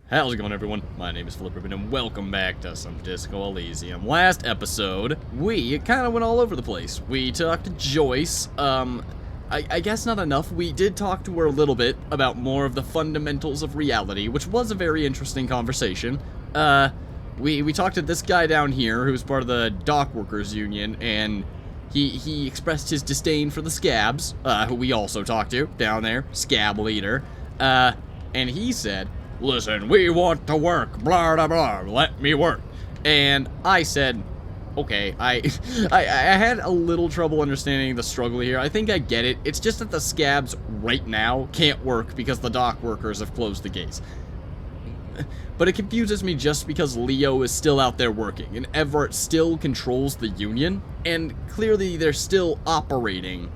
How's it going, everyone? My name is Flipribbon, and welcome back to some Disco Elysium. Last episode, we kind of went all over the place. We talked to Joyce, I guess not enough. We did talk to her a little bit about more of the fundamentals of reality, which was a very interesting conversation. We talked to this guy down here, who's part of the dock workers union, and he expressed his disdain for the scabs, who we also talked to down there, scab leader, and he said, "Listen, we want to work, blah, blah, blah, let me work." And I said, okay, I had a little trouble understanding the struggle here. I think I get it. It's just that the scabs right now can't work because the dock workers have closed the gates. But it confuses me just because Leo is still out there working, and Everett still controls the union, and clearly they're still operating.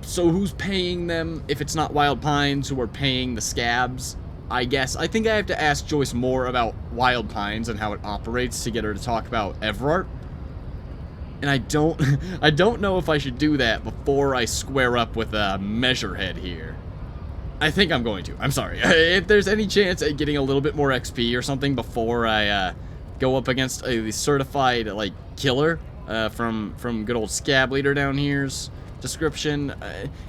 So who's paying them if it's not Wild Pines who are paying the scabs? I guess. I think I have to ask Joyce more about Wild Pines and how it operates to get her to talk about Everett. And I don't know if I should do that before I square up with a Measurehead here. I think I'm going to. I'm sorry. If there's any chance at getting a little bit more XP or something before I go up against a certified like killer from good old Scab Leader down here's description,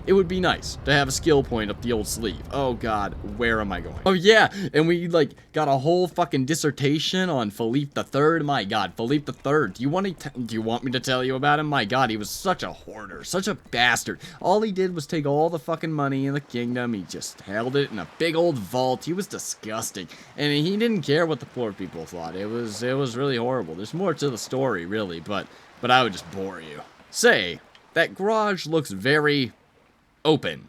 it would be nice to have a skill point up the old sleeve. Oh god, where am I going? Oh yeah, and we like got a whole fucking dissertation on Philippe the Third. My god, Philippe the Third. Do you want me to tell you about him? My god, he was such a hoarder, such a bastard. All he did was take all the fucking money in the kingdom. He just held it in a big old vault. He was disgusting, and he didn't care what the poor people thought. It was really horrible. There's more to the story, really, but I would just bore you. Say, that garage looks very open.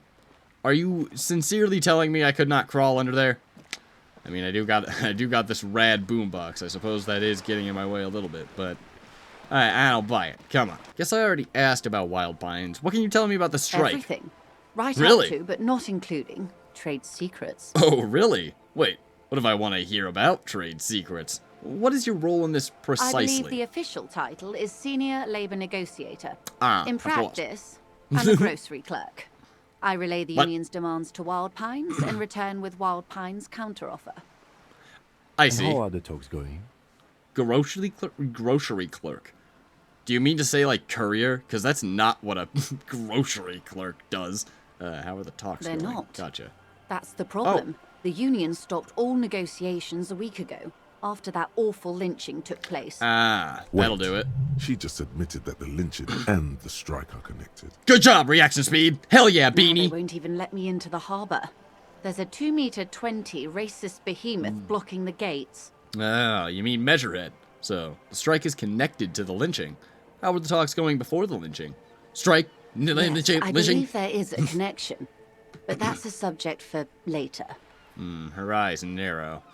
Are you sincerely telling me I could not crawl under there? I mean, I do got this rad boombox. I suppose that is getting in my way a little bit, but I don't buy it. Come on. Guess I already asked about Wild Pines. What can you tell me about the strike? Everything. Right Really? up to, but not including, trade secrets. Oh, really? Wait, what if I want to hear about trade secrets? What is your role in this precisely? I believe the official title is Senior Labor Negotiator. In of course. practice, I'm a grocery clerk. I relay the What? union's demands to Wild Pines and return with Wild Pines' counteroffer. I see. How are the talks going? Grocery clerk. Do you mean to say like courier? Because that's not what a grocery clerk does. How are the talks They're going? not. Gotcha. That's the problem. The union stopped all negotiations a week ago, after that awful lynching took place. That'll Wait. do it. She just admitted that the lynching and the strike are connected. Good job, reaction speed. Hell yeah, Now they Beanie. won't even let me into the harbour. There's a 2-meter-20 racist behemoth blocking the gates. Oh, you mean Measurehead. So, the strike is connected to the lynching. How were the talks going before the lynching? Strike, Yes, I lynching. believe there is a connection, but that's a subject for later. Horizon narrow.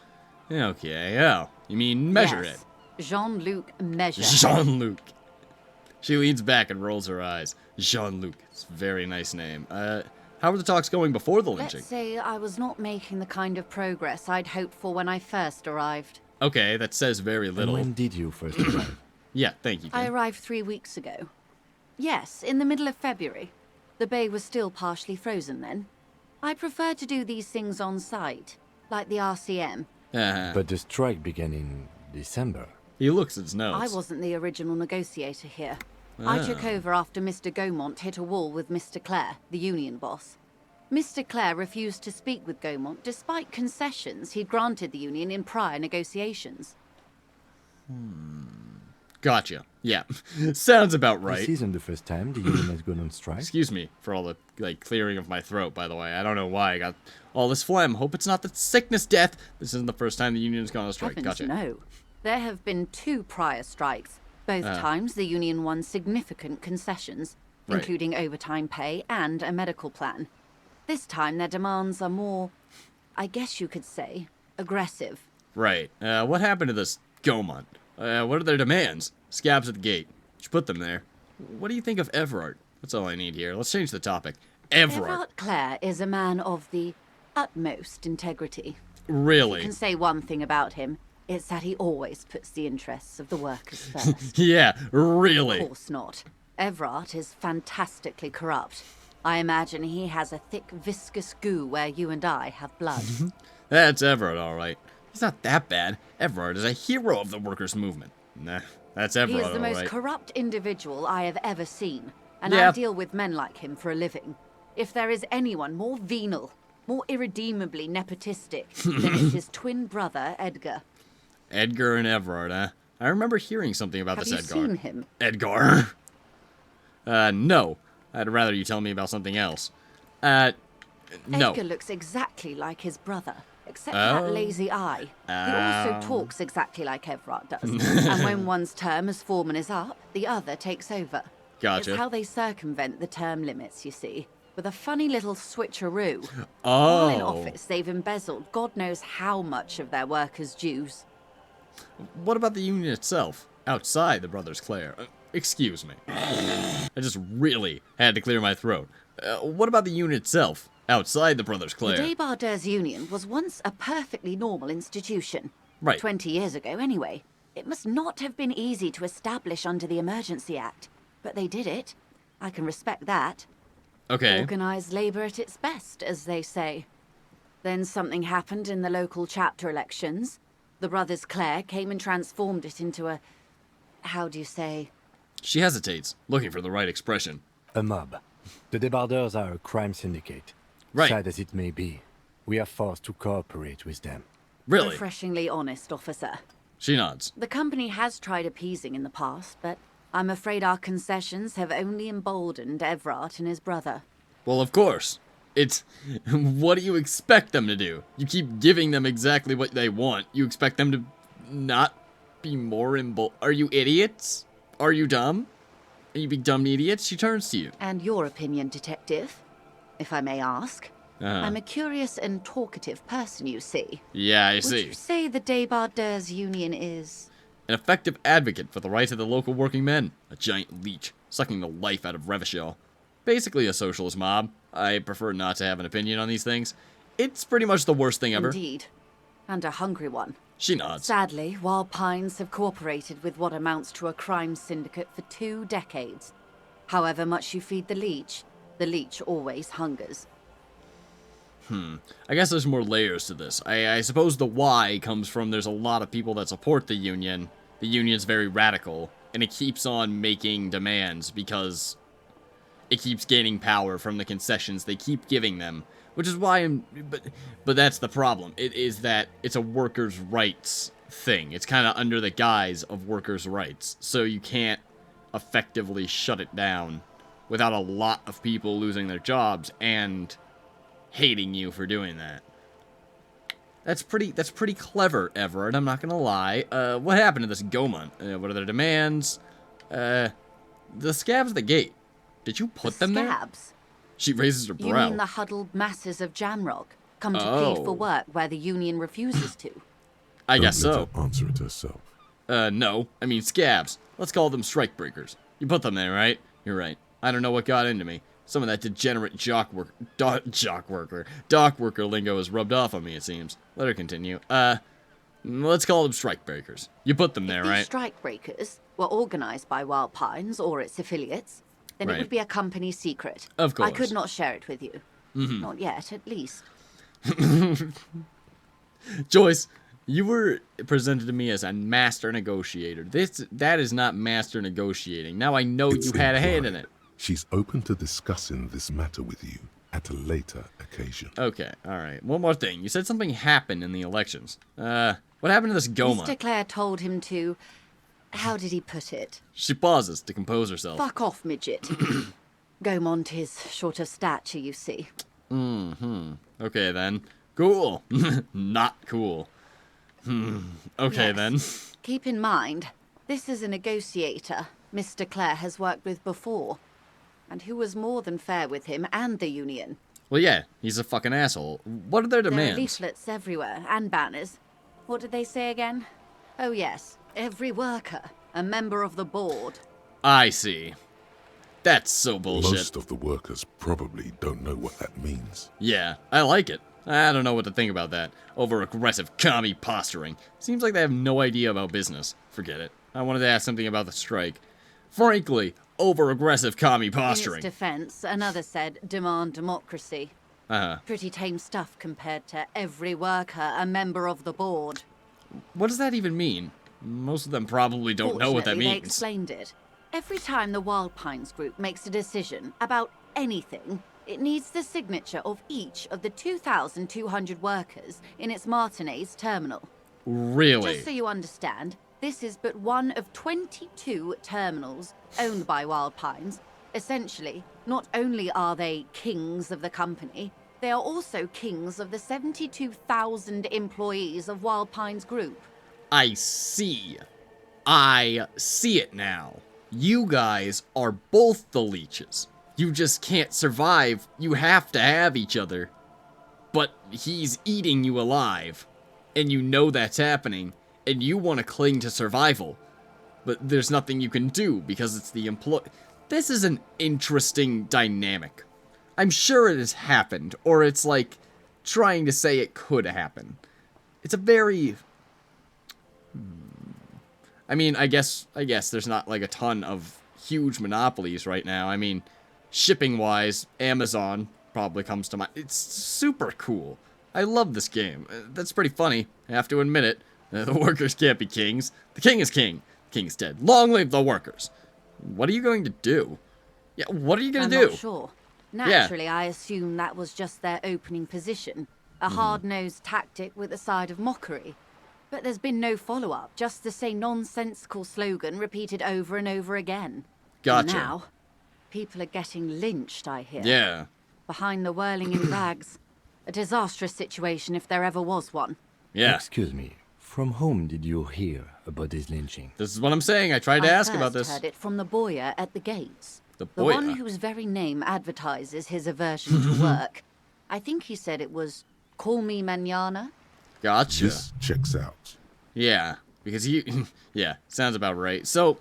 Okay, oh, you mean Measurehead. Yes, Jean-Luc Measure. Jean-Luc. She leans back and rolls her eyes. Jean-Luc. It's a very nice name. How were the talks going before the lynching? Let's say I was not making the kind of progress I'd hoped for when I first arrived. Okay, that says very And little. when did you first arrive? Yeah, thank you, I Kim. arrived 3 weeks ago. Yes, in the middle of February. The bay was still partially frozen then. I prefer to do these things on site, like the RCM. But the strike began in December. He looks at his notes. I wasn't the original negotiator here. I took over after Mr. Gaumont hit a wall with Mr. Clare, the union boss. Mr. Clare refused to speak with Gaumont despite concessions he'd granted the union in prior negotiations. Gotcha. Yeah. Sounds about right. This isn't the first time the union has gone on strike. Excuse me for all the, clearing of my throat, by the way. I don't know why I got all this phlegm. Hope it's not the sickness death. This isn't the first time the union's gone on strike. Heavens, Gotcha. no. There have been 2 prior strikes. Both times the union won significant concessions, Right. including overtime pay and a medical plan. This time their demands are more, I guess you could say, aggressive. Right. What happened to this Gaumont? What are their demands? Scabs at the gate. Should put them there. What do you think of Everard? That's all I need here. Let's change the topic. Everard. Everard Clare is a man of the utmost integrity. You Really? can say one thing about him. It's that he always puts the interests of the workers first. Yeah, Of really. course not. Everard is fantastically corrupt. I imagine he has a thick, viscous goo where you and I have blood. That's Everard, all right. He's not that bad. Everard is a hero of the workers' movement. Nah, that's Everard, He is all the most right. corrupt individual I have ever seen, and Yeah. I deal with men like him for a living. If there is anyone more venal, more irredeemably nepotistic, then it's his twin brother, Edgar. Edgar and Everard, huh? I remember hearing something about Have this you Edgar. seen him? Edgar? No. I'd rather you tell me about something else. No. Edgar looks exactly like his brother, except for that lazy eye. He also talks exactly like Everard does. And when one's term as foreman is up, the other takes over. Gotcha. It's how they circumvent the term limits, you see, with a funny little switcheroo. Oh. While in office, they've embezzled God knows how much of their workers' dues. What about the union itself? Outside the Brothers Clare? Excuse me. I just really had to clear my throat. What about the union itself? Outside the Brothers Clare? The Debardeurs Union was once a perfectly normal institution. Right. 20 years ago, anyway. It must not have been easy to establish under the Emergency Act, but they did it. I can respect that. Okay. Organised labour at its best, as they say. Then something happened in the local chapter elections. The Brothers Clare came and transformed it into a... how do you say? She hesitates, looking for the right expression. A mob. The Debardeurs are a crime syndicate. Right. Sad as it may be, we are forced to cooperate with them. Really? Refreshingly honest, officer. She nods. The company has tried appeasing in the past, but I'm afraid our concessions have only emboldened Everard and his brother. Well, of course. It's... what do you expect them to do? You keep giving them exactly what they want. You expect them to not be more Are you idiots? Are you dumb? Are you big dumb idiots? She turns to you. And your opinion, detective, if I may ask? I'm a curious and talkative person, you see. Yeah, I Would see. you say the Debardeurs Union is... An effective advocate for the rights of the local working men. A giant leech, sucking the life out of Revachol. Basically a socialist mob. I prefer not to have an opinion on these things. It's pretty much the worst thing ever. Indeed. And a hungry one. She nods. Sadly, Wild Pines have cooperated with what amounts to a crime syndicate for 2 decades. However much you feed the leech always hungers. I guess there's more layers to this. I suppose the why comes from there's a lot of people that support the union. The union's very radical, and it keeps on making demands because it keeps gaining power from the concessions they keep giving them. Which is why but that's the problem. It is that it's a workers' rights thing. It's kind of under the guise of workers' rights. So you can't effectively shut it down without a lot of people losing their jobs and hating you for doing that. That's pretty clever, Everard, I'm not gonna lie. What happened to this Gaumont? What are their demands? The scabs at the gate. Did you put them there? Scabs? She raises her You brow. mean the huddled masses of Jamrock, come to plead for work where the union refuses to? I guess Don't so. let her answer it herself. No. I mean scabs. Let's call them Strikebreakers. You put them there, right? You're right. I don't know what got into me. Some of that degenerate dock worker lingo has rubbed off on me, it seems. Let her continue. Let's call them Strikebreakers. You put them there, If right? these Strikebreakers were organised by Wild Pines or its affiliates, then Right. it would be a company secret. Of course. I could not share it with you. Not yet, at least. Joyce, you were presented to me as a master negotiator. That is not master negotiating. Now I know It's you had a hand in implied. it. She's open to discussing this matter with you at a later occasion. Okay, alright. One more thing. You said something happened in the elections. What happened to this Gaumont? Mr. Clare told him to... How did he put it? She pauses to compose herself. Fuck off, midget. Gaumont is short of stature, you see. Okay then. Cool. Not cool. Okay Yes. then. Keep in mind, this is a negotiator Mr. Clare has worked with before, and who was more than fair with him and the union. Well, yeah, he's a fucking asshole. What are their There are demands? leaflets everywhere, and banners. What did they say again? Oh yes, every worker, a member of the board. I see. That's so bullshit. Most of the workers probably don't know what that means. Yeah, I like it. I don't know what to think about that. Over-aggressive commie posturing. Seems like they have no idea about business. Forget it. I wanted to ask something about the strike. Frankly, over-aggressive commie In posturing. its defense, another said, demand democracy. Pretty tame stuff compared to every worker a member of the board. What does that even mean? Most of them probably don't know what that Fortunately, they means. explained it. Every time the Wild Pines group makes a decision about anything, it needs the signature of each of the 2,200 workers in its Martinez terminal. Really? Just so you understand, this is but one of 22 terminals owned by Wild Pines. Essentially, not only are they kings of the company, they are also kings of the 72,000 employees of Wild Pines Group. I see. I see it now. You guys are both the leeches. You just can't survive. You have to have each other. But he's eating you alive. And you know that's happening. And you want to cling to survival. But there's nothing you can do because it's the This is an interesting dynamic. I'm sure it has happened. Or it's like trying to say it could happen. It's a very... I mean, I guess there's not like a ton of huge monopolies right now. I mean, shipping-wise, Amazon probably comes to mind. It's super cool. I love this game. That's pretty funny. I have to admit it. The workers can't be kings. The king is king. The king is dead. Long live the workers. What are you going to do? Yeah, what are you going to do? I'm not sure. Naturally, I assume that was just their opening position. A hard-nosed tactic with a side of mockery. But there's been no follow-up, just the same nonsensical slogan repeated over and over again. Gotcha. And now, people are getting lynched, I hear. Yeah. Behind the whirling in rags. A disastrous situation if there ever was one. Yeah. Excuse me. From whom did you hear about this lynching? This is what I'm saying. I tried to ask about this. I heard it from the boyer at the gates. The The boy. one whose very name advertises his aversion to work. I think he said it was, "Call me mañana." Gotcha. This checks out. Yeah, because he... yeah, sounds about right. So,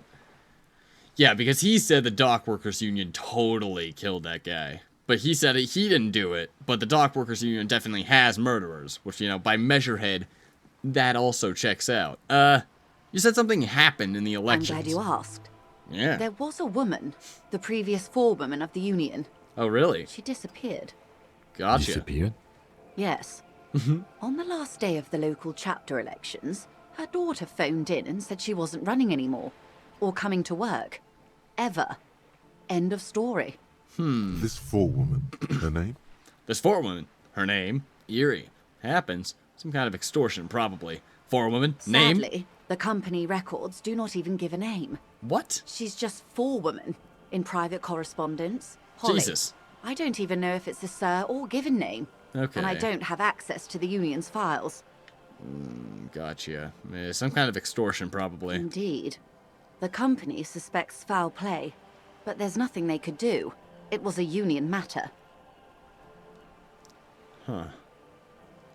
yeah, because he said the dock workers union totally killed that guy. But he said he didn't do it, but the dock workers union definitely has murderers, which, you know, by measurehead, that also checks out. You said something happened in the elections. I'm glad you asked. Yeah. There was a woman, the previous forewoman of the union. Oh, really? She disappeared. Gotcha. Disappeared? Yes. On the last day of the local chapter elections, her daughter phoned in and said she wasn't running anymore. Or coming to work. Ever. End of story. This forewoman, her name? This forewoman, her name, Eerie. Happens. Some kind of extortion, probably. Forewoman, name? Sadly, the company records do not even give a name. What? She's just forewoman in private correspondence. Holly. Jesus. I don't even know if it's a sir or given name. Okay. And I don't have access to the union's files. Gotcha. Some kind of extortion, probably. Indeed. The company suspects foul play, but there's nothing they could do. It was a union matter.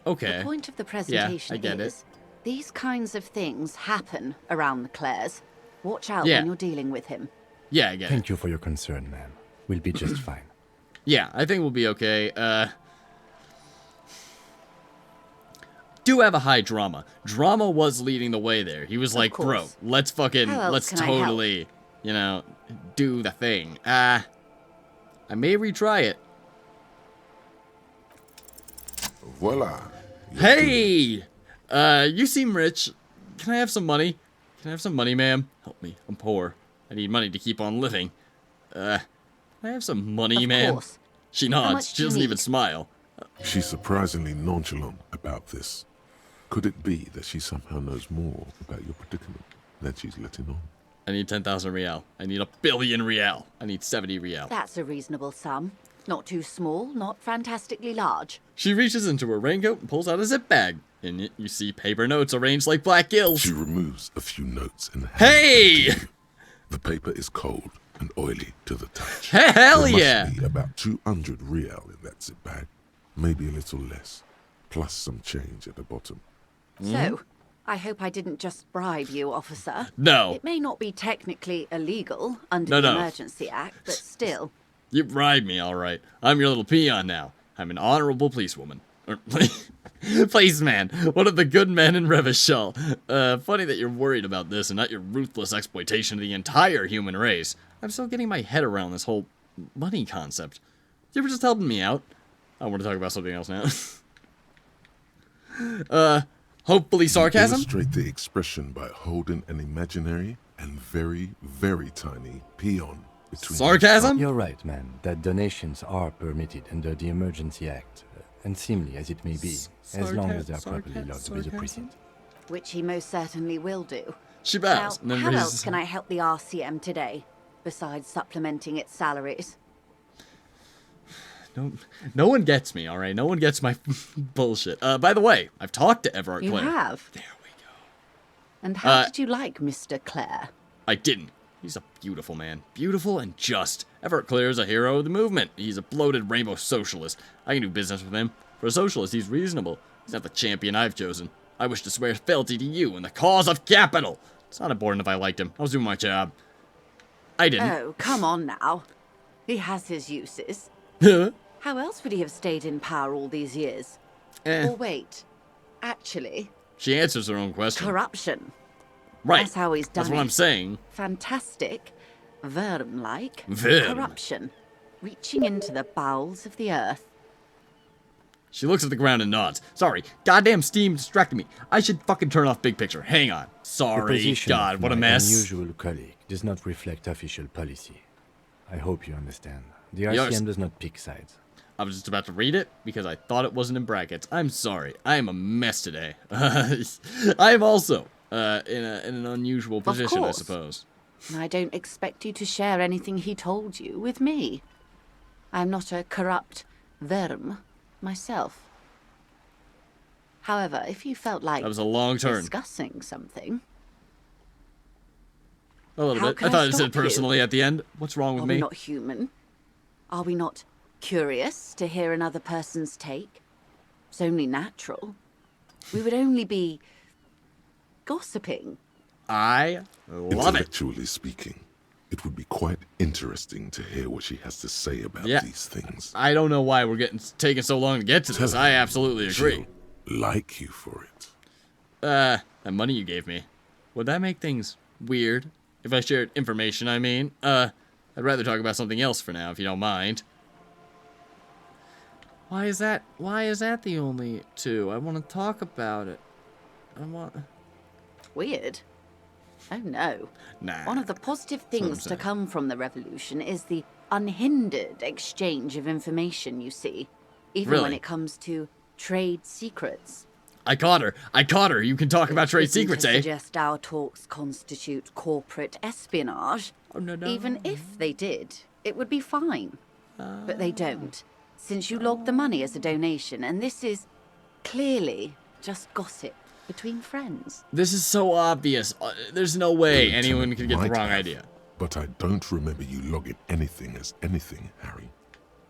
Okay. The point of the presentation I get is, these kinds of things happen around the Clares. Watch out Yeah. when you're dealing with him. Yeah, I get it. Thank you for your concern, ma'am. We'll be just fine. Yeah, I think we'll be okay. Do have a high drama. Drama was leading the way there. He was like, bro, course. let's fucking, How else let's can I help? totally, you know, do the thing. I may retry it. Voila. Hey! You seem rich. Can I have some money? Can I have some money, ma'am? Help me. I'm poor. I need money to keep on living. Can I have some money, Of ma'am? course. She How nods. much She do you doesn't even need? smile. She's surprisingly nonchalant about this. Could it be that she somehow knows more about your predicament than she's letting on? I need 10,000 real. I need 1 billion real. I need 70 real. That's a reasonable sum. Not too small, not fantastically large. She reaches into her raincoat and pulls out a zip bag. In it, you see paper notes arranged like black gills. She removes a few notes and hands Hey! them to you. The paper is cold and oily to the touch. Hell there yeah! must be about 200 real in that zip bag. Maybe a little less. Plus some change at the bottom. So, I hope I didn't just bribe you, officer. No. It may not be technically illegal under No, the no. Emergency Act, but still. You bribed me, all right. I'm your little peon now. I'm an honorable policewoman. Or policeman. One of the good men in Revachol. Funny that you're worried about this and not your ruthless exploitation of the entire human race. I'm still getting my head around this whole money concept. You were just helping me out. I want to talk about something else now. Hopefully sarcasm? Illustrate the expression by holding an imaginary and very, very tiny peon between Sarcasm? You're right, man, that donations are permitted under the Emergency Act, unseemly as it may be, as long as they are properly logged with the precinct. Which he most certainly will do. She Now, bows. And then how raises else can I help the RCM today, besides supplementing its salaries? No one gets me, alright? No one gets my bullshit. By the way, I've talked to Everard You Clare. have? There we go. And how did you like Mr. Clare? I didn't. He's a beautiful man. Beautiful and just. Everett Clare is a hero of the movement. He's a bloated rainbow socialist. I can do business with him. For a socialist, he's reasonable. He's not the champion I've chosen. I wish to swear fealty to you in the cause of capital. It's not important if I liked him. I was doing my job. I didn't. Oh, come on now. He has his uses. How else would he have stayed in power all these years? Or wait, actually, She answers her own question. corruption. Right. That's how he's done That's what it. I'm saying. Fantastic, Verm-like Verm. corruption, reaching into the bowels of the earth. She looks at the ground and nods. Sorry, goddamn Steam distracted me. I should fucking turn off big picture. Hang on. The Sorry, position God, of what a my mess. unusual colleague does not reflect official policy. I hope you understand. The Yours- RCM does not pick sides. I was just about to read it because I thought it wasn't in brackets. I'm sorry. I am a mess today. I am also in an unusual position, I course. suppose. And I don't expect you to share anything he told you with me. I'm not a corrupt Verm myself. However, if you felt like That was a long turn. discussing something, A little How bit. can I thought I it said stop you? personally at the end. What's wrong with are me? we not human? Are we not curious to hear another person's take? It's only natural. We would only be gossiping. I love it. Intellectually speaking, it would be quite interesting to hear what she has to say about Yeah. these things. I don't know why we're taking so long to get to this. Tell I her absolutely agree. she'll like you for it. That money you gave me. Would that make things weird? If I shared information, I mean. I'd rather talk about something else for now, if you don't mind. Why is that the only two? I want to talk about it. Weird. Oh no. Nah. One of the positive what I'm things to saying. come from the revolution is the unhindered exchange of information, you see. Even when Really? it comes to trade secrets. I caught her. You can talk about trade Isn't secrets, to eh? suggest our talks constitute corporate espionage. Oh, no. Even if they did, it would be fine. But they don't, since you logged the money as a donation, and this is clearly just gossip between friends. This is so obvious. There's no way anyone could get the Might wrong have, idea. But I don't remember you logging anything as anything, Harry.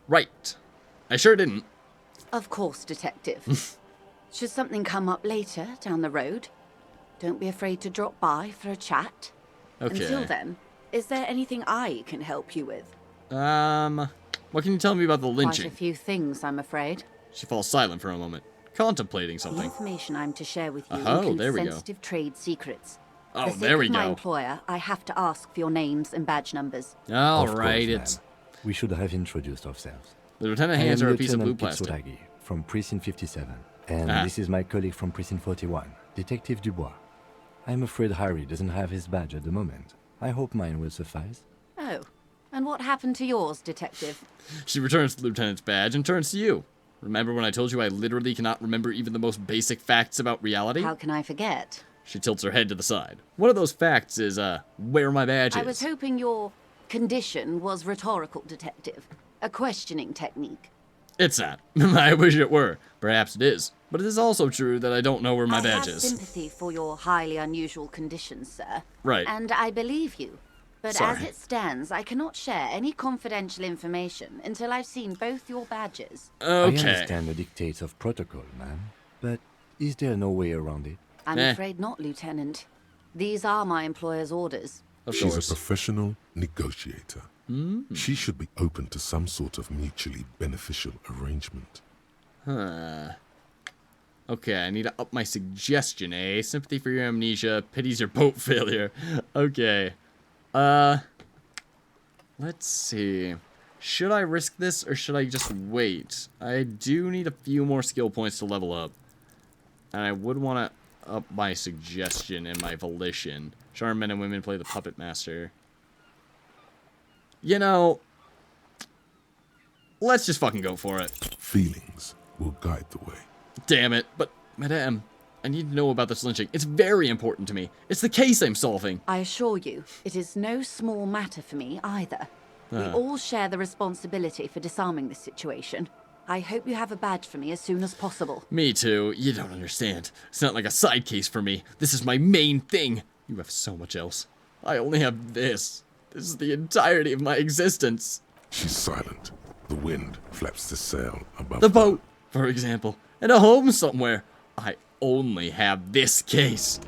Right. I sure didn't. Of course, Detective. Should something come up later down the road, don't be afraid to drop by for a chat. Okay. Until then, is there anything I can help you with? What can you tell me about the Quite lynching? a few things, I'm afraid. She falls silent for a moment, contemplating The something. information I'm to share with you Oh, includes there we go. sensitive trade secrets. Oh, For the sake there we of my go. employer, I have to ask for your names and badge numbers. All Of right, course, it's ma'am. We should have introduced ourselves. the lieutenant I hands am her a piece of blue Lieutenant plastic. Kitsuragi from Precinct 57, and Ah. this is my colleague from Precinct 41, Detective Dubois. I'm afraid Harry doesn't have his badge at the moment. I hope mine will suffice. Oh, and what happened to yours, Detective? She returns the lieutenant's badge and turns to you. Remember when I told you I literally cannot remember even the most basic facts about reality? How can I forget? She tilts her head to the side. One of those facts is, where my badge I is. was hoping your condition was rhetorical, Detective. A questioning technique. It's not. I wish it were. Perhaps it is. But it is also true that I don't know where my I badge have is. sympathy for your highly unusual conditions, sir. Right. And I believe you. But Sorry. as it stands, I cannot share any confidential information until I've seen both your badges. I Okay. understand the dictates of protocol, ma'am, but is there no way around it? I'm Eh. afraid not, Lieutenant. These are my employer's orders. Of She's a course. professional negotiator. She should be open to some sort of mutually beneficial arrangement. Okay, I need to up my suggestion, eh? Sympathy for your amnesia, pities your boat failure. Okay. Let's see. Should I risk this, or should I just wait? I do need a few more skill points to level up. And I would want to up my suggestion and my volition. Charm men and women play the puppet master. You know, let's just fucking go for it. Feelings will guide the way. Damn it. But, madame, I need to know about this lynching. It's very important to me. It's the case I'm solving. I assure you, it is no small matter for me either. We all share the responsibility for disarming this situation. I hope you have a badge for me as soon as possible. Me too. You don't understand. It's not like a side case for me. This is my main thing. You have so much else. I only have this. This is the entirety of my existence. She's silent. The wind flaps the sail above The them. boat, for example, and a home somewhere. I only have this case.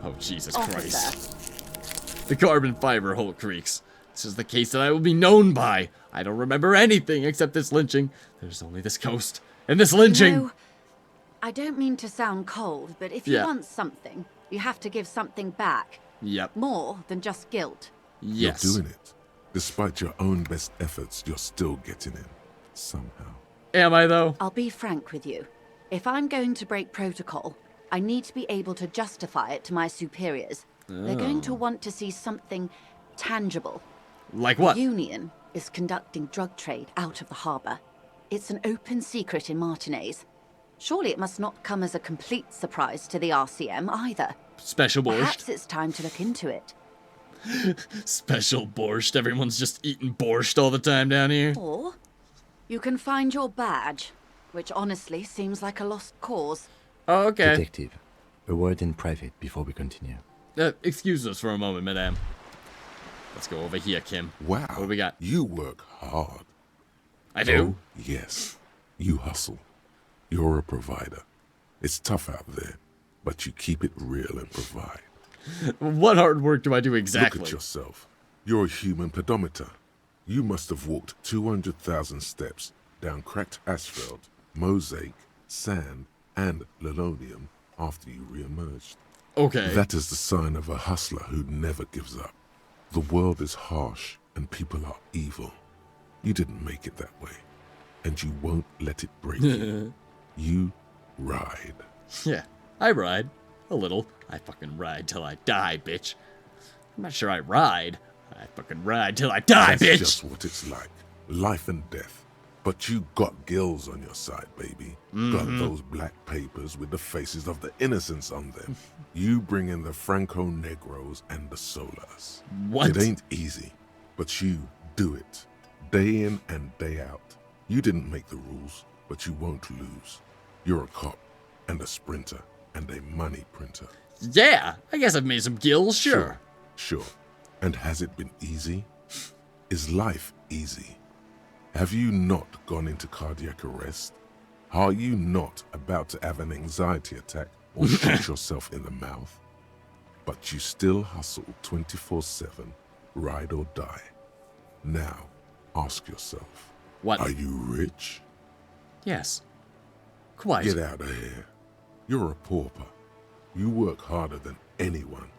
Oh, Jesus Christ. Officer. The carbon fiber hole creaks. This is the case that I will be known by. I don't remember anything except this lynching. There's only this coast and this lynching. You know, I don't mean to sound cold, but if you Yeah. want something, you have to give something back. Yep. More than just guilt. Yes. You're doing it. Despite your own best efforts, you're still getting in. Somehow. Am I, though? I'll be frank with you. If I'm going to break protocol, I need to be able to justify it to my superiors. They're going to want to see something tangible. Like what? The Union is conducting drug trade out of the harbour. It's an open secret in Martinez. Surely it must not come as a complete surprise to the RCM either. Special Perhaps borscht. it's time to look into it. Special borscht. Everyone's just eating borscht all the time down here. Or you can find your badge, which honestly seems like a lost cause. Oh, okay. Detective, a word in private before we continue. Excuse us for a moment, madame. Let's go over here, Kim. Wow. What do we got? You work hard. I do? Oh, yes. You hustle. You're a provider. It's tough out there, but you keep it real and provide. What hard work do I do exactly? Look at yourself. You're a human pedometer. You must have walked 200,000 steps down cracked asphalt, mosaic, sand, and linoleum after you re-emerged. Okay. That is the sign of a hustler who never gives up. The world is harsh and people are evil. You didn't make it that way, and you won't let it break you. You ride. Yeah, I ride. A little. I fucking ride till I die, bitch. I'm not sure I ride. I fucking ride till I die, That's bitch! just what it's like. Life and death. But you got gills on your side, baby. Got those black papers with the faces of the innocents on them. You bring in the Franco-Negros and the Solas. What? It ain't easy, but you do it. Day in and day out. You didn't make the rules, but you won't lose. You're a cop, and a sprinter, and a money printer. Yeah, I guess I've made some gills, sure. Sure. And has it been easy? Is life easy? Have you not gone into cardiac arrest? Are you not about to have an anxiety attack or shoot yourself in the mouth? But you still hustle 24/7, ride or die. Now, ask yourself, What? are you rich? Yes. Quite. Get out of here. You're a pauper. You work harder than anyone.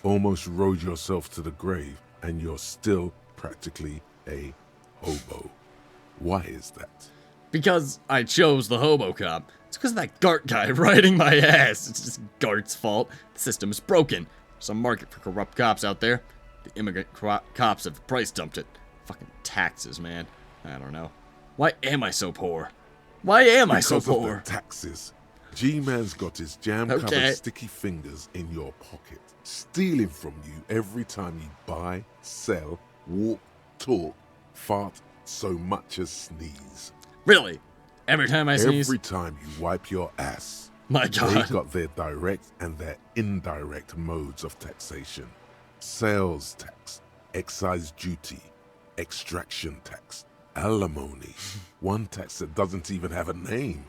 Almost rode yourself to the grave, and you're still practically a hobo. Why is that? Because I chose the hobo cop. It's because of that Gart guy riding my ass. It's just Gart's fault. The system is broken. There's a market for corrupt cops out there. The immigrant cops have price dumped it. Fucking taxes, man. I don't know. Why am I so poor? Why am I so Because of poor? the taxes. G-Man's got his jam-covered Okay. sticky fingers in your pocket, stealing from you every time you buy, sell, walk, talk, fart, so much as sneeze. Really? Every time I sneeze? Every time you wipe your ass. My God. They've got their direct and their indirect modes of taxation. Sales tax, excise duty, extraction tax, alimony. One tax that doesn't even have a name.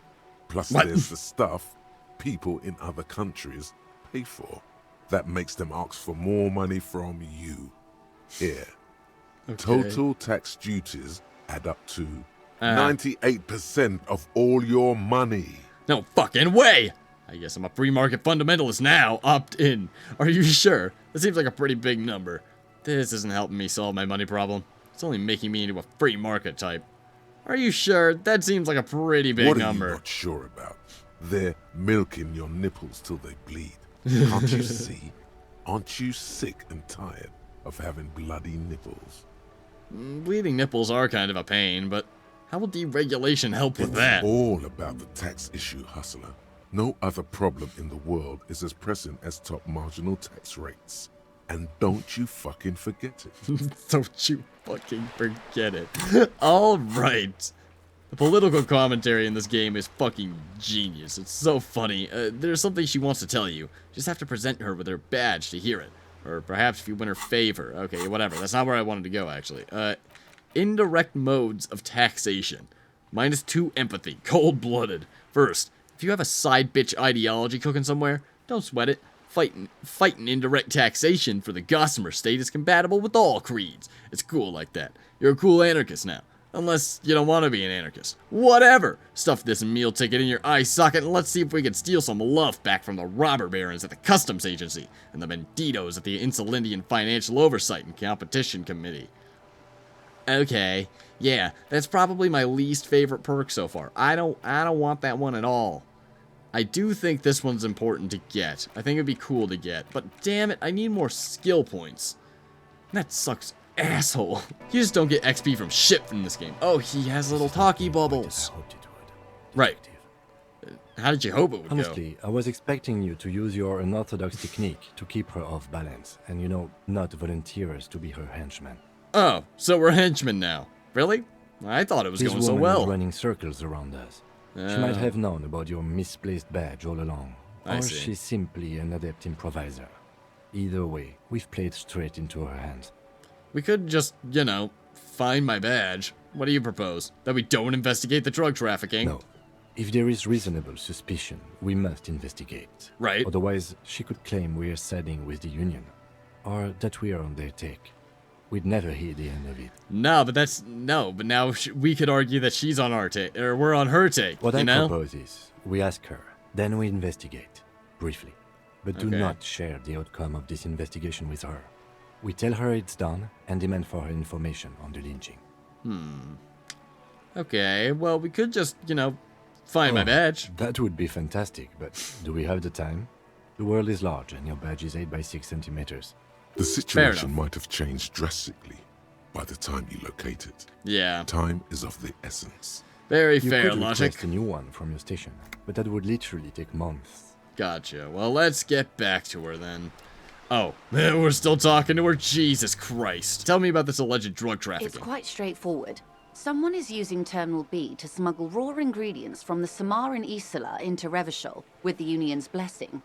Plus What? there's the stuff people in other countries pay for. That makes them ask for more money from you. Here. Okay. Total tax duties add up to Uh. 98% of all your money. No fucking way! I guess I'm a free market fundamentalist now. Opt in. Are you sure? That seems like a pretty big number. This isn't helping me solve my money problem. It's only making me into a free market type. Are you sure? That seems like a pretty big What are number. you not sure about? They're milking your nipples till they bleed. Can't you see? Aren't you sick and tired of having bloody nipples? Bleeding nipples are kind of a pain, but how will deregulation help with that? It's all about the tax issue, hustler. No other problem in the world is as pressing as top marginal tax rates. And don't you fucking forget it. Don't you fucking forget it. Alright. The political commentary in this game is fucking genius. It's so funny. There's something she wants to tell you. You just have to present her with her badge to hear it. Or perhaps if you win her favor. Okay, whatever. That's not where I wanted to go, actually. Indirect modes of taxation. -2 empathy. Cold-blooded. First, if you have a side bitch ideology cooking somewhere, don't sweat it. Fighting indirect taxation for the Gossamer state is compatible with all creeds. It's cool like that. You're a cool anarchist now. Unless you don't want to be an anarchist. Whatever! Stuff this meal ticket in your eye socket and let's see if we can steal some love back from the robber barons at the Customs Agency and the banditos at the Insulindian Financial Oversight and Competition Committee. Okay, yeah, that's probably my least favorite perk so far. I don't want that one at all. I do think this one's important to get. I think it'd be cool to get, but damn it, I need more skill points. That sucks, asshole. You just don't get XP from shit in this game. Oh, he has little talkie bubbles. Right. How did you hope it would Honestly, I was expecting you to use your unorthodox technique to keep her off balance, and you know, not volunteer us to be her henchmen. Oh, so we're henchmen now. Really? I thought it was going so This woman well. is running circles around us. She might have known about your misplaced badge all along. I Or see. she's simply an adept improviser. Either way, we've played straight into her hands. We could just, you know, find my badge. What do you propose? That we don't investigate the drug trafficking? No. If there is reasonable suspicion, we must investigate. Right. Otherwise, she could claim we are siding with the Union. Or that we are on their take. We'd never hear the end of it. No, but now we could argue that she's on our take, or we're on her take, What you I know? propose is, we ask her, then we investigate, briefly. But do Okay. not share the outcome of this investigation with her. We tell her it's done, and demand for her information on the lynching. Okay, well, we could just, you know, find my badge. That would be fantastic, but do we have the time? The world is large, and your badge is 8 by 6 centimeters. The situation enough. might have changed drastically by the time you locate it. Yeah, Time is of the essence. very You fair could logic. request a new one from your station, but that would literally take months. Gotcha. Well, let's get back to her then. Oh, we're still talking to her? Jesus Christ. Tell me about this alleged drug It's trafficking. quite straightforward. Someone is using Terminal B to smuggle raw ingredients from the Samar and Isola into Revachol with the Union's blessing.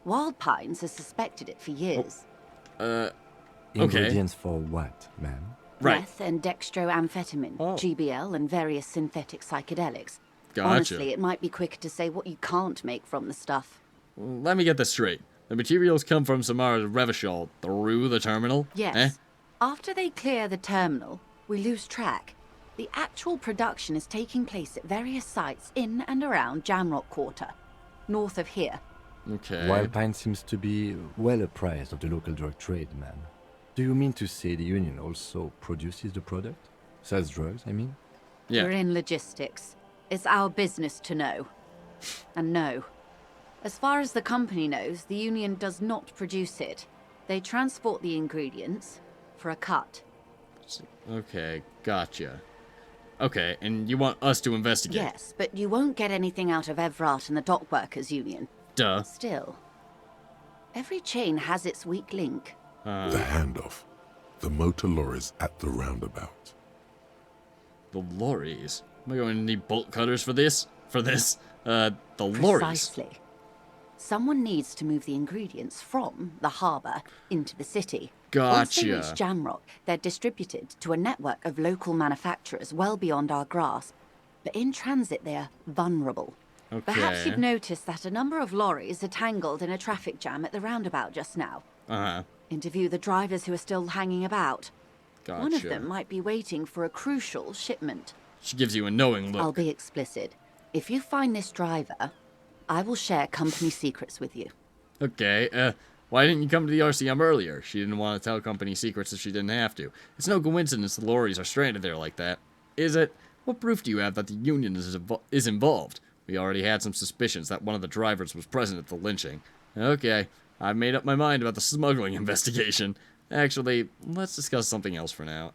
Wild Pines has suspected it for years. Ingredients for what, ma'am? Right. Meth and dextroamphetamine, Oh. GBL, and various synthetic psychedelics. Gotcha. Honestly, it might be quicker to say what you can't make from the stuff. Let me get this straight. The materials come from Samara's Revachol through the terminal? Yes. Eh? After they clear the terminal, we lose track. The actual production is taking place at various sites in and around Jamrock Quarter, north of here. Okay. Wild Pine seems to be well apprised of the local drug trade, ma'am. Do you mean to say the Union also produces the product? Sells drugs, I mean? Yeah. We're in logistics. It's our business to know. And no. As far as the company knows, the Union does not produce it. They transport the ingredients for a cut. Okay, gotcha. Okay, and you want us to investigate? Yes, but you won't get anything out of Evrat and the Dockworkers Union. Duh. Still, every chain has its weak link. The handoff. The motor lorries at the roundabout. The lorries? Am I going to need bolt cutters for this? The lorries. Precisely. Someone needs to move the ingredients from the harbour into the city. Once they reach Gotcha. Jamrock, they're distributed to a network of local manufacturers well beyond our grasp. But in transit, they are vulnerable. Perhaps Okay. you've noticed that a number of lorries are tangled in a traffic jam at the roundabout just now. Uh-huh. Interview the drivers who are still hanging about. Gotcha. One of them might be waiting for a crucial shipment. She gives you a knowing look. I'll be explicit. If you find this driver, I will share company secrets with you. Okay, Why didn't you come to the RCM earlier? She didn't want to tell company secrets if she didn't have to. It's no coincidence the lorries are stranded there like that. Is it? What proof do you have that the Union is involved? We already had some suspicions that one of the drivers was present at the lynching. Okay, I've made up my mind about the smuggling investigation. Actually, let's discuss something else for now.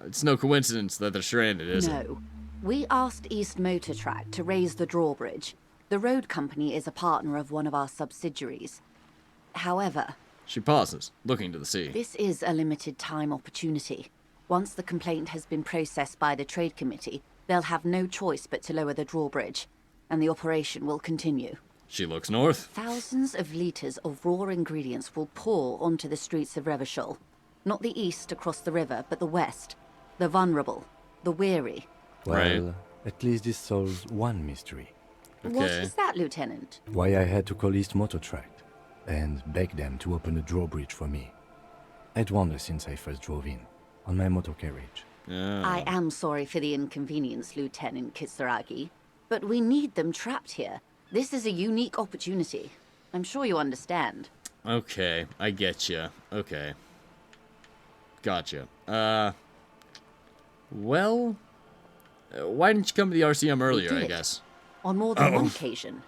It's no coincidence that they're stranded, is it? No. We asked East Motor Track to raise the drawbridge. The road company is a partner of one of our subsidiaries. However, She pauses, looking to the sea. this is a limited time opportunity. Once the complaint has been processed by the Trade Committee, they'll have no choice but to lower the drawbridge, and the operation will continue. She looks north. Thousands of litres of raw ingredients will pour onto the streets of Revachol. Not the east across the river, but the west. The vulnerable, the weary. Well, Right. at least this solves one mystery. What Okay. is that, Lieutenant? Why I had to call East Motor Tract and beg them to open a drawbridge for me. I'd wondered since I first drove in, on my motor carriage. I am sorry for the inconvenience, Lieutenant Kisaragi, but we need them trapped here. This is a unique opportunity. I'm sure you understand. Okay, I get you. Okay. Gotcha. Well, why didn't you come to the RCM earlier, I did. guess? On more than one occasion.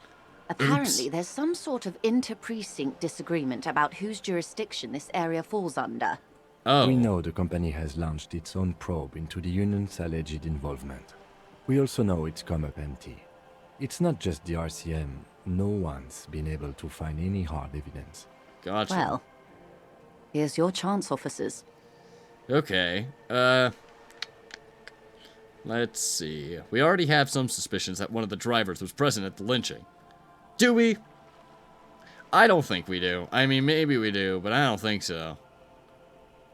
Apparently, there's some sort of inter-precinct disagreement about whose jurisdiction this area falls under. Oh. We know the company has launched its own probe into the union's alleged involvement. We also know it's come up empty. It's not just the RCM. No one's been able to find any hard evidence. Gotcha. Well, here's your chance, officers. Okay. Let's see. We already have some suspicions that one of the drivers was present at the lynching. Do we? I don't think we do. I mean, maybe we do, but I don't think so.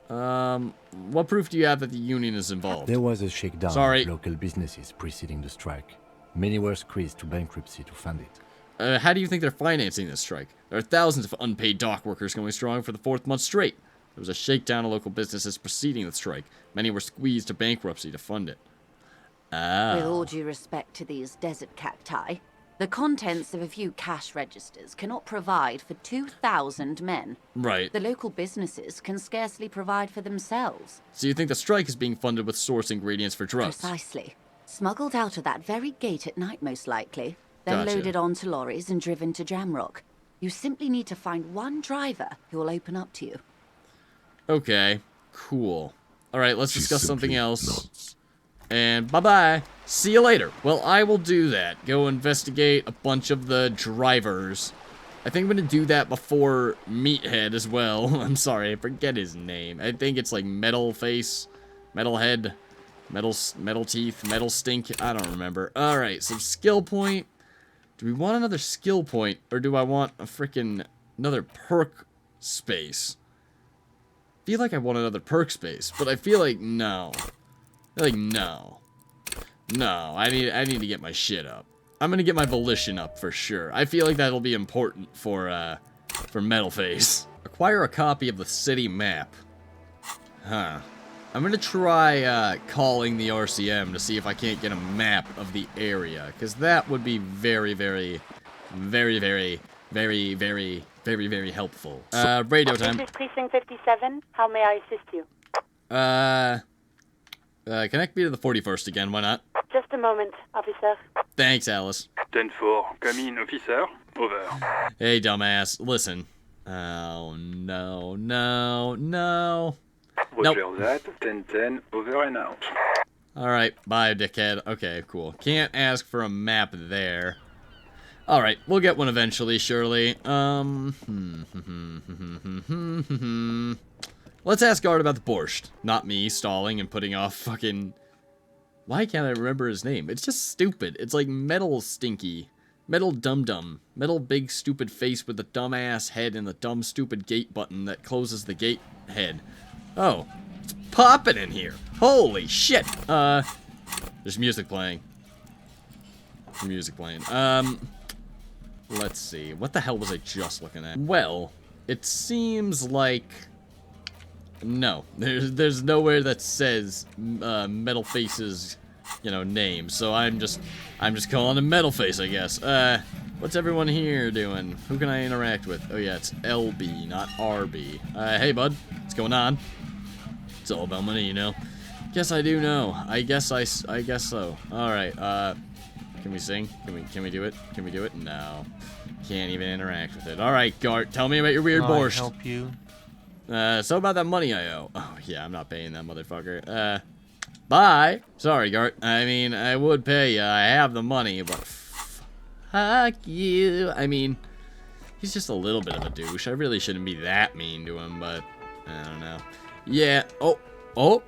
What proof do you have that the union is involved? There was a shakedown Sorry. of local businesses preceding the strike. Many were squeezed to bankruptcy to fund it. How do you think they're financing this strike? There are thousands of unpaid dock workers going strong for the fourth month straight. There was a shakedown of local businesses preceding the strike. Many were squeezed to bankruptcy to fund it. With all due respect to these desert cacti, the contents of a few cash registers cannot provide for 2,000 men. Right. The local businesses can scarcely provide for themselves. So you think the strike is being funded with source ingredients for drugs? Precisely. Smuggled out of that very gate at night, most likely. Then Gotcha. loaded onto lorries and driven to Jamrock. You simply need to find one driver who will open up to you. Okay, cool. Alright, let's She's discuss something simply else. nuts. And bye-bye. See you later. Well, I will do that. Go investigate a bunch of the drivers. I think I'm going to do that before Meathead as well. I'm sorry, I forget his name. I think it's like Metal Face, Metal Head, Metal Teeth, Metal Stink. I don't remember. Alright, so skill point. Do we want another skill point, or do I want a freaking another perk space? I feel like I want another perk space, but I feel like no. No, I need to get my shit up. I'm gonna get my volition up for sure. I feel like that'll be important for Metalface. Acquire a copy of the city map. Huh. I'm gonna try calling the RCM to see if I can't get a map of the area, because that would be very, very, very, very, very, very, very, very helpful. Radio time. This is Precinct 57. How may I assist you? Connect me to the 41st again, why not? Just a moment, officer. Thanks, Alice. 10-4, come in, officer. Over. Hey, dumbass, listen. Oh, no. Roger that. 10-10, over and out. Alright, bye, dickhead. Okay, cool. Can't ask for a map there. Alright, we'll get one eventually, surely. Let's ask Art about the borscht. Not me stalling and putting off fucking... Why can't I remember his name? It's just stupid. It's like Metal Stinky. Metal Dum-Dum. Metal Big Stupid Face with the dumbass head and the dumb stupid gate button that closes the gate head. Oh. It's popping in here. Holy shit. There's music playing. Let's see. What the hell was I just looking at? Well, it seems like... No, there's nowhere that says Metal Face's you know, names. So I'm just calling him Metalface, I guess. What's everyone here doing? Who can I interact with? Oh yeah, it's LB, not RB. Hey bud, what's going on? It's all about money, you know. Guess I do know. I guess so. All right. Can we sing? Can we do it? Can we do it? No. Can't even interact with it. All right, Gart, tell me about your weird borscht. Help you? So about that money I owe. Oh yeah, I'm not paying that motherfucker. Bye. Sorry, Gart. I mean, I would pay you. I have the money, but fuck you. I mean, he's just a little bit of a douche. I really shouldn't be that mean to him, but I don't know. Yeah. Oh.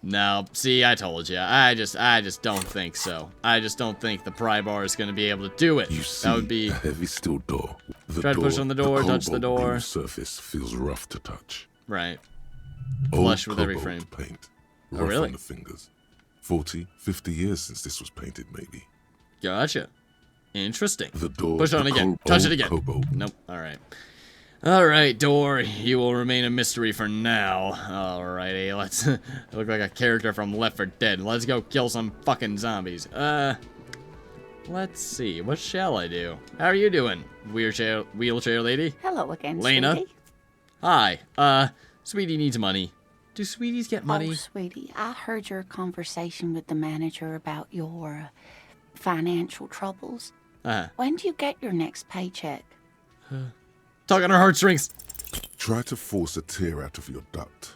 No. See, I told you. I just don't think so. I just don't think the pry bar is gonna be able to do it. You see that would be a heavy steel door. Try to push on the door, touch the cobalt door. blue surface feels rough to touch. Right. Old Flush with every cobalt frame. paint. Oh, Rough really? on the fingers. 40, 50 years since this was painted, maybe. Gotcha. Interesting. The door. Push on the again. old Touch it again. Cobalt. Nope. Alright. Alright, door. You will remain a mystery for now. Alrighty, let's... I look like a character from Left 4 Dead. Let's go kill some fucking zombies. Let's see. What shall I do? How are you doing, wheelchair lady? Hello again, Lena? sweetie. Hi. Sweetie needs money. Do sweeties get money? Oh, sweetie, I heard your conversation with the manager about your financial troubles. When do you get your next paycheck? Talk on her heartstrings. Try to force a tear out of your duct.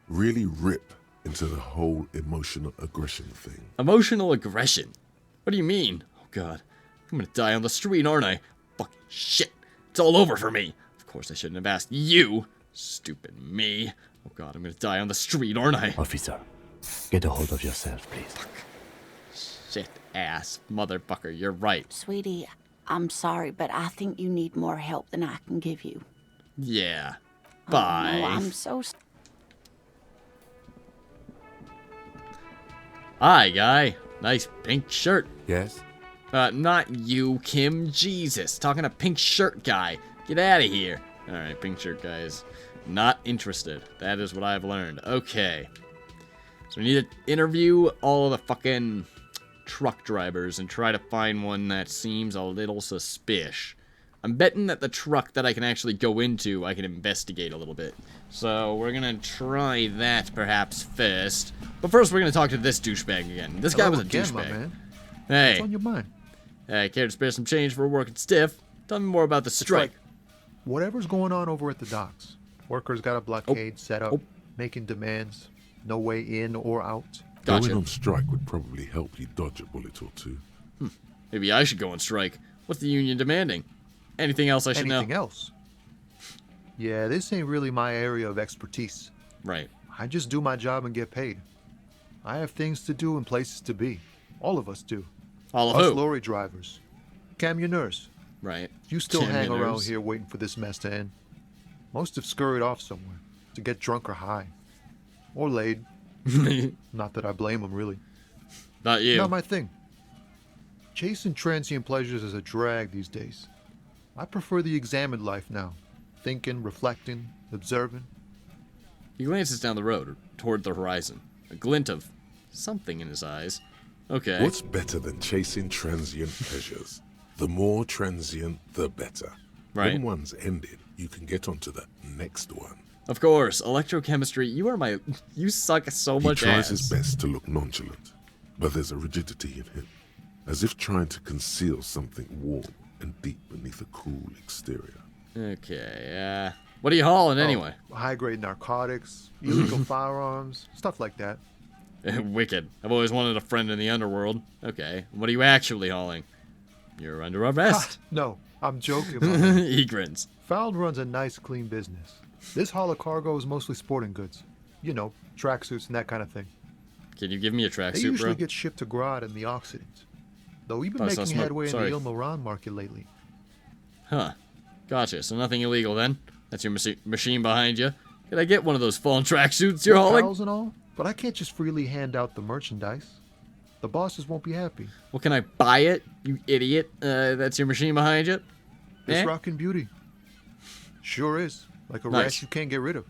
Really rip into the whole emotional aggression thing. Emotional aggression? What do you mean? Oh god. I'm gonna die on the street, aren't I? Fucking shit. It's all over for me. Of course I shouldn't have asked you. Stupid me. Oh god, I'm gonna die on the street, aren't I? Officer, get a hold of yourself, please. Shit ass motherfucker, you're right. Sweetie, I'm sorry, but I think you need more help than I can give you. Yeah. Bye. Oh, I'm so Hi, guy. Nice pink shirt. Yes? Not you, Kim. Jesus. Talking to pink shirt guy. Get out of here. Alright, pink shirt guy is not interested. That is what I've learned. Okay. So we need to interview all of the fucking truck drivers and try to find one that seems a little suspicious. I'm betting that the truck that I can actually go into, I can investigate a little bit. So we're gonna try that perhaps first. But first we're gonna talk to this douchebag again. This guy was a Again, my douchebag. man. Hey, What's on your mind? care to spare some change for working stiff? Tell me more about the strike. Whatever's going on over at the docks. Workers got a blockade set up, making demands. No way in or out. Gotcha. Going on strike would probably help you dodge a bullet or two. Maybe I should go on strike. What's the union demanding? Anything else I should Anything know? else? Yeah, this ain't really my area of expertise. Right. I just do my job and get paid. I have things to do and places to be. All of us do. All of Us who? lorry drivers. Camionneurs. Right. You still hang around Camionneurs. here waiting for this mess to end. Most have scurried off somewhere to get drunk or high. Or laid. Not that I blame them, really. Not you. Not my thing. Chasing transient pleasures is a drag these days. I prefer the examined life now. Thinking, reflecting, observing. He glances down the road, toward the horizon. A glint of something in his eyes. Okay. What's better than chasing transient pleasures? The more transient, the better. Right. When one's ended, you can get onto the next one. Of course, electrochemistry, you suck so He much tries ass. his best to look nonchalant, but there's a rigidity in him, as if trying to conceal something warm and deep beneath a cool exterior. Okay, what are you hauling anyway? High-grade narcotics, illegal firearms, stuff like that. Wicked. I've always wanted a friend in the underworld. Okay, what are you actually hauling? You're under arrest. No, I'm joking. my man. He grins. Found runs a nice, clean business. This haul of cargo is mostly sporting goods. You know, tracksuits and that kind of thing. Can you give me a They tracksuit, usually bro? get shipped to Grad and the Occident. Though we've been Oh, so making smoke- headway sorry. in the Il-Moran market lately. Huh. Gotcha, so nothing illegal then? That's your machine behind you. Can I get one of those fallen tracksuits you're hauling? Pals and all, but I can't just freely hand out the merchandise. The bosses won't be happy. Well, can I buy it, you idiot? That's your machine behind you? It's Eh? rockin' beauty. Sure is. Like a Nice. rash you can't get rid of.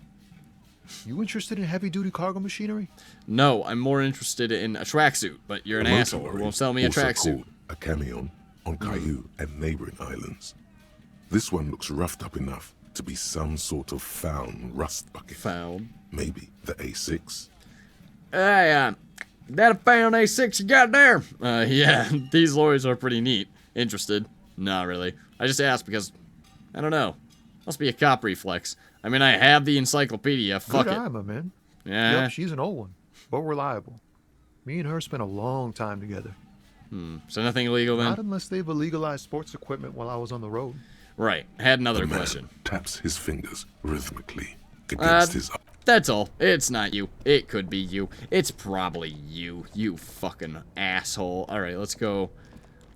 You interested in heavy-duty cargo machinery? No, I'm more interested in a tracksuit, but you're an A motor asshole who lorry, won't sell me a also tracksuit. called a camion, on Caillou and neighboring islands. This one looks roughed up enough to be some sort of found rust bucket. Found. Maybe the A6. Hey, that a found A6 you got there? Yeah, these lorries are pretty neat. Interested? Not really. I just asked because, I don't know. Must be a cop reflex. I mean, I have the encyclopedia. Fuck Good it. eye, my man. Yeah. Yep, she's an old one, but reliable. Me and her spent a long time together. So nothing illegal Not then? unless they've illegalized sports equipment while I was on the road. Right. Had another The man question. taps his fingers rhythmically against his eye. That's all. It's not you. It could be you. It's probably you. You fucking asshole. Alright, let's go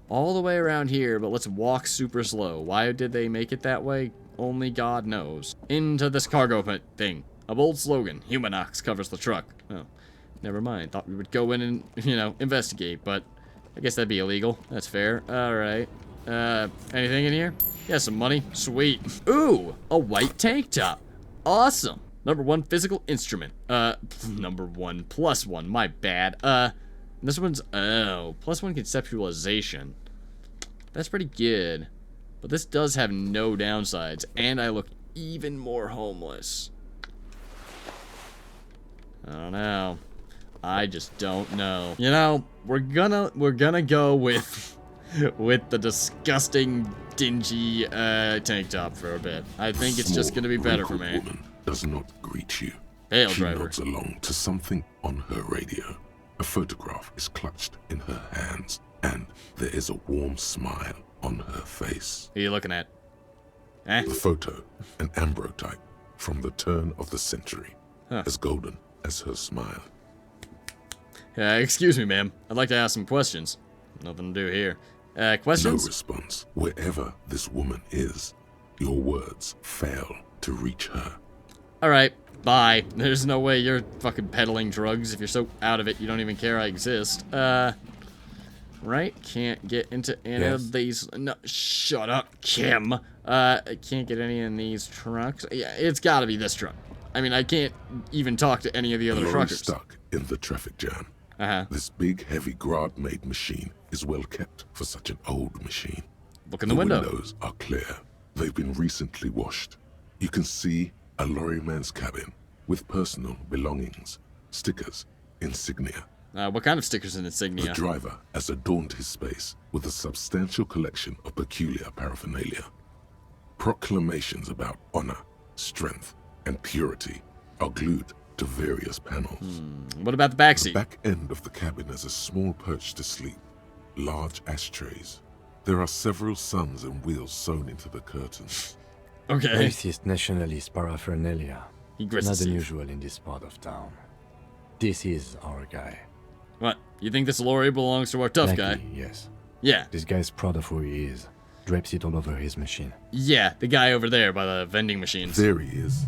all the way around here, but let's walk super slow. Why did they make it that way? Only God knows. Into this cargo thing. A bold slogan. Humanox covers the truck. Oh, never mind. Thought we would go in and, investigate, but I guess that'd be illegal. That's fair. Alright. Anything in here? Yeah, some money. Sweet. Ooh, a white tank top. Awesome. Number 1 physical instrument. Number 1 plus 1. My bad. This one's, plus 1 conceptualization. That's pretty good. But this does have no downsides, and I look even more homeless. I don't know. I just don't know. You know, we're gonna go with the disgusting, dingy tank top for a bit. I think it's just gonna be better for me. Woman does not greet you. Hail, She driver. nods along to something on her radio. A photograph is clutched in her hands, and there is a warm smile on her face. Who are you looking at? Eh? The photo, an ambrotype from the turn of the century, as golden as her smile. Excuse me, ma'am. I'd like to ask some questions. Nothing to do here. No Questions? response. Wherever this woman is, your words fail to reach her. Alright, bye. There's no way you're fucking peddling drugs. If you're so out of it, you don't even care I exist. Right? Can't get into any of these. No, shut up, Kim. I can't get any in these trucks. Yeah, it's gotta be this truck. I mean, I can't even talk to any of the other Lorry truckers. stuck in the traffic jam. Uh-huh. This big, heavy, Grad-made machine is well kept for such an old machine. Look in the window. Windows are clear. They've been recently washed. You can see a lorryman's cabin with personal belongings, stickers, insignia. What kind of stickers and The insignia? driver has adorned his space with a substantial collection of peculiar paraphernalia. Proclamations about honor, strength, and purity are glued to various panels. What about the The backseat? back end of the cabin has a small perch to sleep, large ashtrays. There are several suns and wheels sewn into the curtains. Okay. Racist nationalist paraphernalia. He grits Not his teeth. unusual in this part of town. This is our guy. What? You think this lorry belongs to our tough guy? Luckily, yes. Yeah. This guy's proud of who he is. Drapes it all over his machine. Yeah, the guy over there by the vending machines. There he is,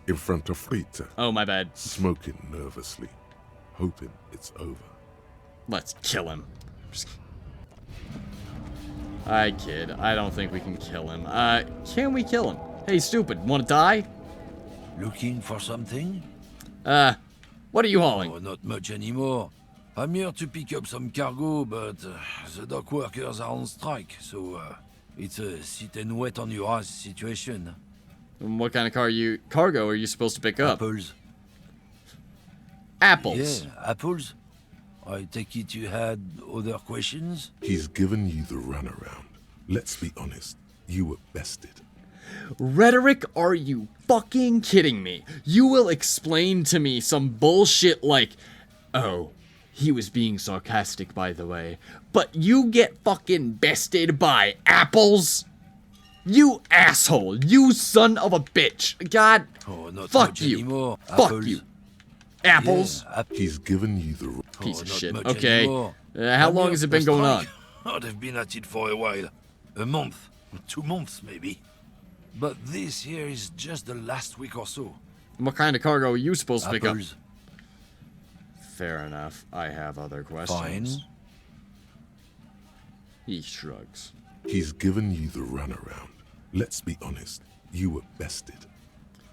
in front of Frita, Oh, my bad. smoking nervously, hoping it's over. Let's kill him. I kid. I don't think we can kill him. Can we kill him? Hey, stupid, wanna die? Looking for something? What are you hauling? Oh, not much anymore. I'm here to pick up some cargo, but the dock workers are on strike, so it's a sit and wait on your ass situation. And what kind of cargo are you supposed to pick up? Apples. Apples. Yeah, apples. I take it you had other questions? He's given you the runaround. Let's be honest, you were bested. Rhetoric, are you fucking kidding me? You will explain to me some bullshit like, oh, he was being sarcastic, by the way, but you get fucking bested by apples? You asshole, you son of a bitch. God, Oh, not fuck much you. anymore. Fuck Apples. you. Apples? Yeah, He's given you the Piece Oh, of not shit. much Okay. anymore. How I'm long here has it for been going on? strike. Oh, they've been at it for a while. A month. 2 months, maybe. But this here is just the last week or so. What kind of cargo are you supposed to pick up? Apples. Fair enough. I have other questions. Fine. He shrugs. He's given you the runaround. Let's be honest, you were bested.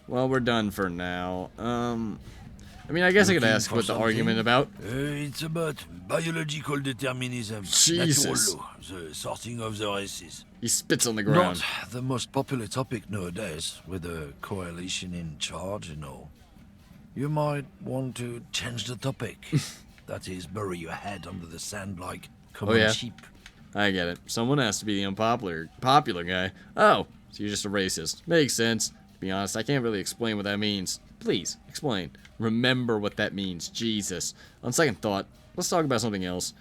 Well, we're done for now. I mean, I guess I could Looking ask for what the something? argument about. It's about biological determinism. Jesus. Natural law, the sorting of the races. He spits on the ground. Not the most popular topic nowadays, with the coalition in charge and all. You might want to change the topic. That is, bury your head under the sand like common yeah? sheep. I get it. Someone has to be the popular guy. Oh, so you're just a racist. Makes sense. To be honest, I can't really explain what that means. Please, explain. Remember what that means. Jesus. On second thought, let's talk about something else.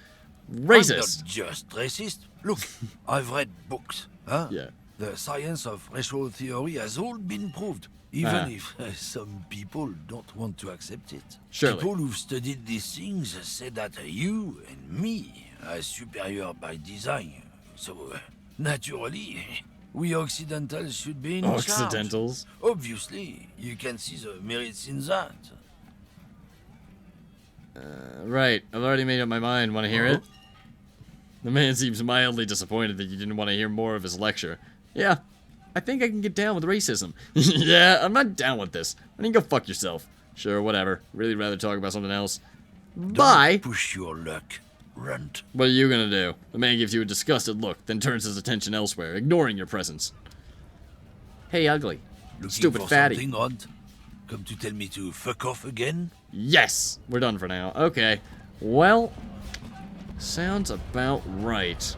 Racist. I'm not just racist. Look, I've read books. Huh? Yeah. The science of racial theory has all been proved, even Ah. if some people don't want to accept it. Surely. People who've studied these things say that you and me are superior by design. So, naturally, we Occidentals should be in charge. Occidentals. Obviously, you can see the merits in that. Right. I've already made up my mind. Want to hear it? The man seems mildly disappointed that you didn't want to hear more of his lecture. Yeah. I think I can get down with racism. Yeah, I'm not down with this. I mean, go fuck yourself. Sure, whatever. Really rather talk about something else. Bye. Don't push your luck, runt. What are you gonna do? The man gives you a disgusted look, then turns his attention elsewhere, ignoring your presence. Hey, ugly. Looking Stupid for fatty. something, runt? Come to tell me to fuck off again? Yes! We're done for now. Okay. Well, sounds about right.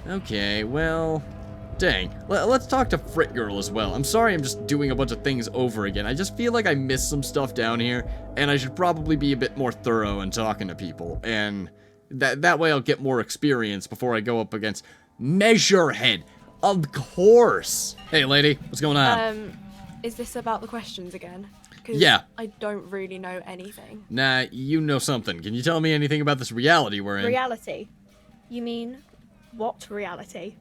Okay, well... Dang. Let's talk to Frit Girl as well. I'm sorry I'm just doing a bunch of things over again. I just feel like I missed some stuff down here, and I should probably be a bit more thorough in talking to people. And that way I'll get more experience before I go up against Measurehead. Of course! Hey, lady. What's going on? Is this about the questions again? 'Cause Yeah. I don't really know anything. Nah, you know something. Can you tell me anything about this reality we're in? Reality? You mean what reality?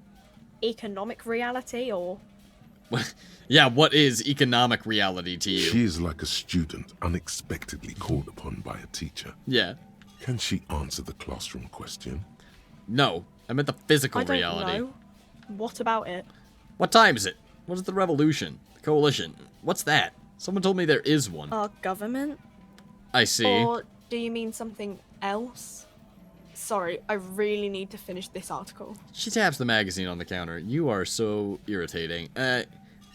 Economic reality or... Yeah, what is economic reality to you? She is like a student unexpectedly called upon by a teacher. Yeah. Can she answer the classroom question? No, I meant the physical I don't reality. know. What about it? What time is it? What is the revolution? The coalition? What's that? Someone told me there is one. Our government? I see. Or do you mean something else? Sorry, I really need to finish this article. She taps the magazine on the counter. You are so irritating.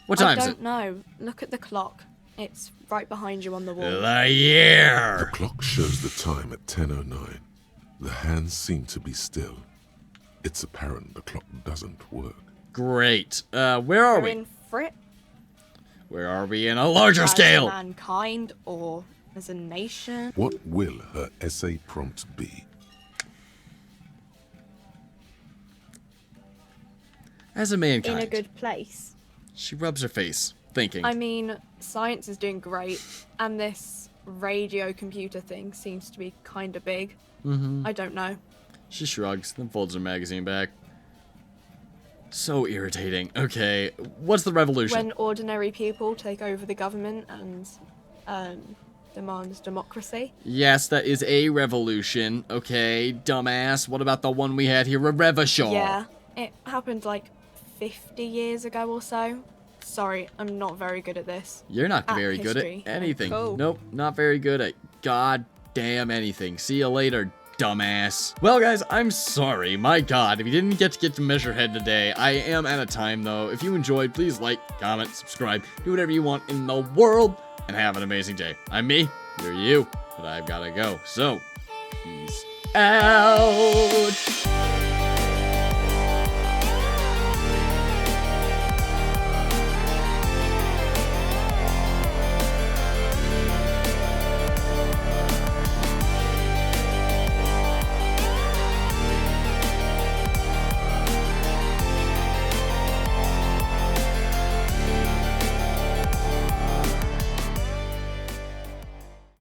What time is I it? don't know. Look at the clock. It's right behind you on the wall. The The year! clock shows the time at 10:09. The hands seem to be still. It's apparent the clock doesn't work. Great. Where are We're we? in Frit Where are we in a larger as scale? mankind or as a nation. What will her essay prompt be? As a In mankind. a good place? She rubs her face, thinking. I mean, science is doing great, and this radio computer thing seems to be kind of big. I don't know. She shrugs, then folds her magazine back. So irritating. Okay, what's the revolution? When ordinary people take over the government and demands democracy. Yes, that is a revolution. Okay, dumbass. What about the one we had here, a revolution? Yeah, it happened like 50 years ago or so. Sorry, I'm not very good at this. You're not At very good history. at anything. Cool. Nope, not very good at goddamn anything. See you later, dumbass. Well, guys, I'm sorry. My god, if you didn't get to Measurehead today, I am out of time, though. If you enjoyed, please like, comment, subscribe, do whatever you want in the world, and have an amazing day. I'm me, you're you, but I've gotta go. So, peace out.